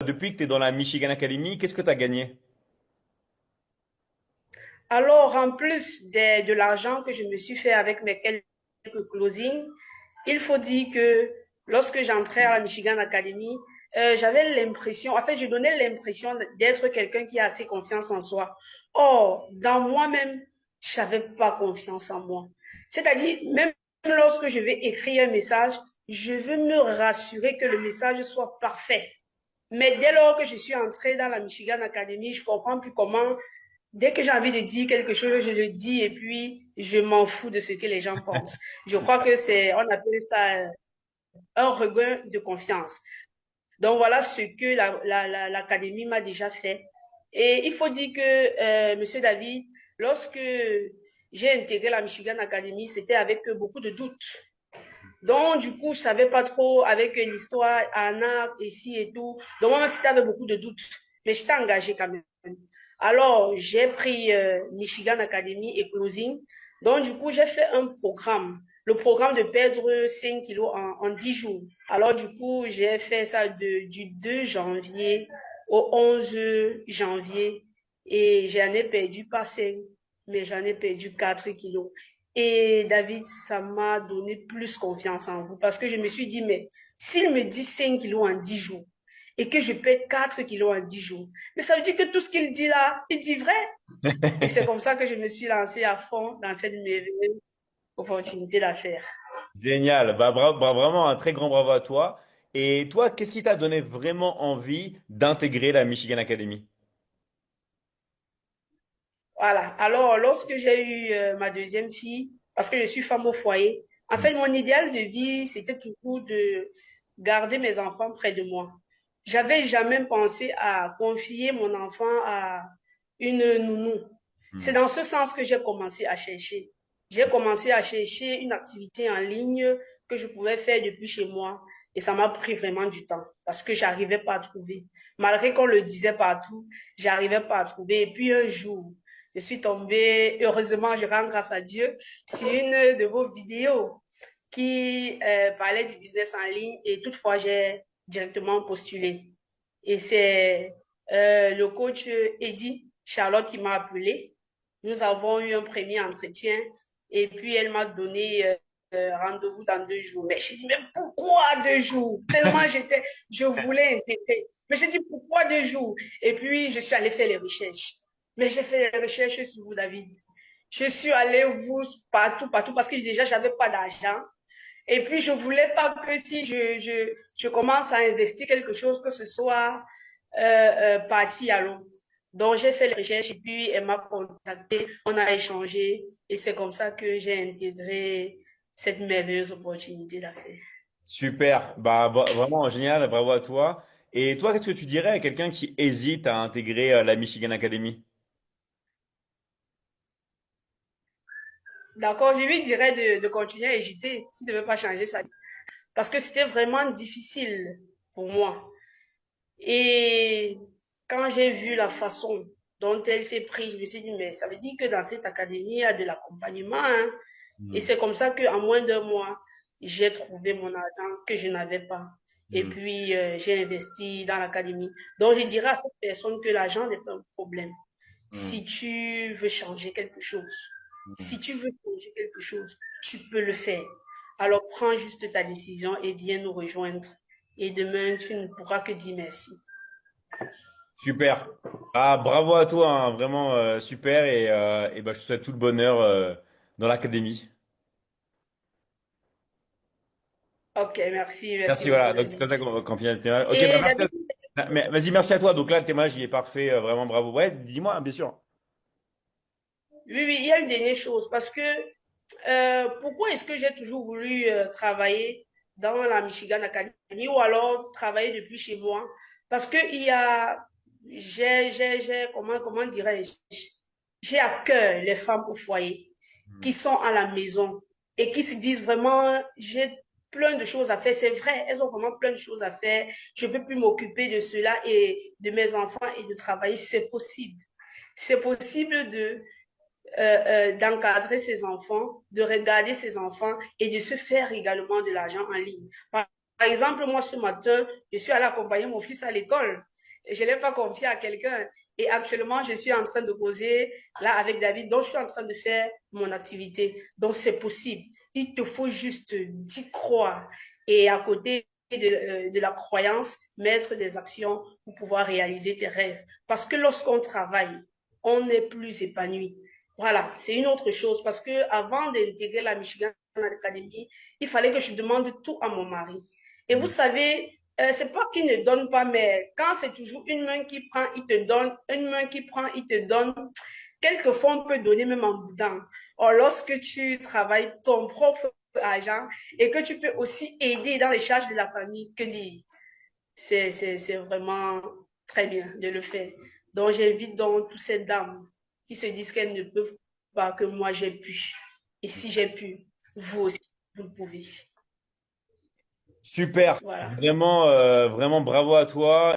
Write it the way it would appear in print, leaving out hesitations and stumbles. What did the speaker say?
Depuis que tu es dans la Michigan Academy, qu'est-ce que tu as gagné? Alors, en plus de l'argent que je me suis fait avec mes quelques closings, il faut dire que lorsque j'entrais à la Michigan Academy, j'avais l'impression, en fait, je donnais l'impression d'être quelqu'un qui a assez confiance en soi. Or, dans moi-même, je n'avais pas confiance en moi. C'est-à-dire, même lorsque je vais écrire un message, je veux me rassurer que le message soit parfait. Mais dès lors que je suis entrée dans la Michigan Academy, je comprends plus comment. Dès que j'ai envie de dire quelque chose, je le dis et puis je m'en fous de ce que les gens pensent. Je crois que on appelle ça un regain de confiance. Donc voilà ce que l'académie m'a déjà fait. Et il faut dire que, Monsieur David, lorsque j'ai intégré la Michigan Academy, c'était avec beaucoup de doutes. Donc, du coup, je savais pas trop avec l'histoire, Anna, ici et tout. Donc, moi, c'était avec beaucoup de doutes. Mais j'étais engagée quand même. Alors, j'ai pris Michigan Academy et Closing. Donc, du coup, j'ai fait un programme. Le programme de perdre 5 kilos en 10 jours. Alors, du coup, j'ai fait ça du 2 janvier au 11 janvier. Et j'en ai perdu pas 5, mais j'en ai perdu 4 kilos. Et David, ça m'a donné plus confiance en vous parce que je me suis dit, mais s'il me dit 5 kilos en 10 jours et que je perds 4 kilos en 10 jours, mais ça veut dire que tout ce qu'il dit là, il dit vrai. Et c'est comme ça que je me suis lancée à fond dans cette merveilleuse opportunité d'affaires. Génial. Vraiment un très grand bravo à toi. Et toi, qu'est-ce qui t'a donné vraiment envie d'intégrer la Michigan Academy? Voilà. Alors, lorsque j'ai eu ma deuxième fille, parce que je suis femme au foyer, en Hmm. fait, mon idéal de vie, c'était toujours de garder mes enfants près de moi. J'avais jamais pensé à confier mon enfant à une nounou. C'est Hmm. dans ce sens que j'ai commencé à chercher. J'ai commencé à chercher une activité en ligne que je pouvais faire depuis chez moi. Et ça m'a pris vraiment du temps parce que j'arrivais pas à trouver. Malgré qu'on le disait partout, j'arrivais pas à trouver. Et puis un jour, je suis tombée, heureusement, je rends grâce à Dieu, sur une de vos vidéos qui parlait du business en ligne et toutefois, j'ai directement postulé. Et c'est le coach Eddie Charlotte qui m'a appelé. Nous avons eu un premier entretien et puis elle m'a donné rendez-vous dans 2 jours. Mais j'ai dit, mais pourquoi 2 jours? Tellement je voulais intégrer. Mais j'ai dit, pourquoi 2 jours? Et puis, je suis allée faire les recherches. Mais j'ai fait des recherches sur vous, David. Je suis allée vous partout, partout, parce que déjà, j'avais pas d'argent. Et puis, je voulais pas que si je commence à investir quelque chose, que ce soit parti à l'eau. Donc, j'ai fait les recherches et puis elle m'a contacté, on a échangé et c'est comme ça que j'ai intégré cette merveilleuse opportunité d'affaires. Super. Vraiment génial. Bravo à toi. Et toi, qu'est-ce que tu dirais à quelqu'un qui hésite à intégrer la Michigan Academy? D'accord, je lui dirais de continuer à hésiter s'il ne veut pas changer sa vie. Parce que c'était vraiment difficile pour moi. Et quand j'ai vu la façon dont elle s'est prise, je me suis dit, mais ça veut dire que dans cette académie, il y a de l'accompagnement, hein. Et Hmm. c'est comme ça qu'en moins d'1 mois, j'ai trouvé mon argent que je n'avais pas. Et Hmm. puis, j'ai investi dans l'académie. Donc, je dirais à cette personne que l'argent n'est pas un problème. Hmm. Si tu veux changer quelque chose, Hmm. si tu veux changer quelque chose, tu peux le faire. Alors, prends juste ta décision et viens nous rejoindre. Et demain, tu ne pourras que dire merci. Super. Ah, bravo à toi, hein. Vraiment super. Et je te souhaite tout le bonheur dans l'académie. Ok, merci, merci Merci, beaucoup, voilà. Donc, c'est David. comme ça qu'on finit le témoignage. Ok, bah Et merci. David, Vas-y, merci à toi. Donc là, le témoignage, il est parfait. Vraiment, bravo. Ouais, dis-moi, bien sûr. oui, oui, il y a une dernière chose, parce que pourquoi est-ce que j'ai toujours voulu travailler dans la Michigan Academy ou alors travailler depuis chez moi? Parce que il y a, comment dirais-je, j'ai à cœur les femmes au foyer qui Hmm. sont à la maison et qui se disent vraiment, j'ai plein de choses à faire. C'est vrai, elles ont vraiment plein de choses à faire. Je peux plus m'occuper de cela et de mes enfants et de travailler. C'est possible. C'est possible d'encadrer ses enfants, de regarder ses enfants et de se faire également de l'argent en ligne. Par exemple, moi, ce matin, je suis allée accompagner mon fils à l'école. Je ne l'ai pas confié à quelqu'un. Et actuellement, je suis en train de causer là avec David. Donc, je suis en train de faire mon activité. Donc, c'est possible. Il te faut juste d'y croire. Et à côté de la croyance, mettre des actions pour pouvoir réaliser tes rêves. Parce que lorsqu'on travaille, on est plus épanoui. Voilà, c'est une autre chose. Parce que avant d'intégrer la Michigan Academy, il fallait que je demande tout à mon mari. Et vous savez, c'est pas qu'il ne donne pas, mais quand c'est toujours une main qui prend, il te donne, une main qui prend, il te donne. Quelquefois, on peut donner même en boudin. Or, lorsque tu travailles ton propre argent et que tu peux aussi aider dans les charges de la famille, que dire? C'est vraiment très bien de le faire. Donc, j'invite donc toutes ces dames qui se disent qu'elles ne peuvent pas, que moi j'ai pu. Et si j'ai pu, vous aussi, vous le pouvez. Super, Voilà. vraiment, vraiment bravo à toi.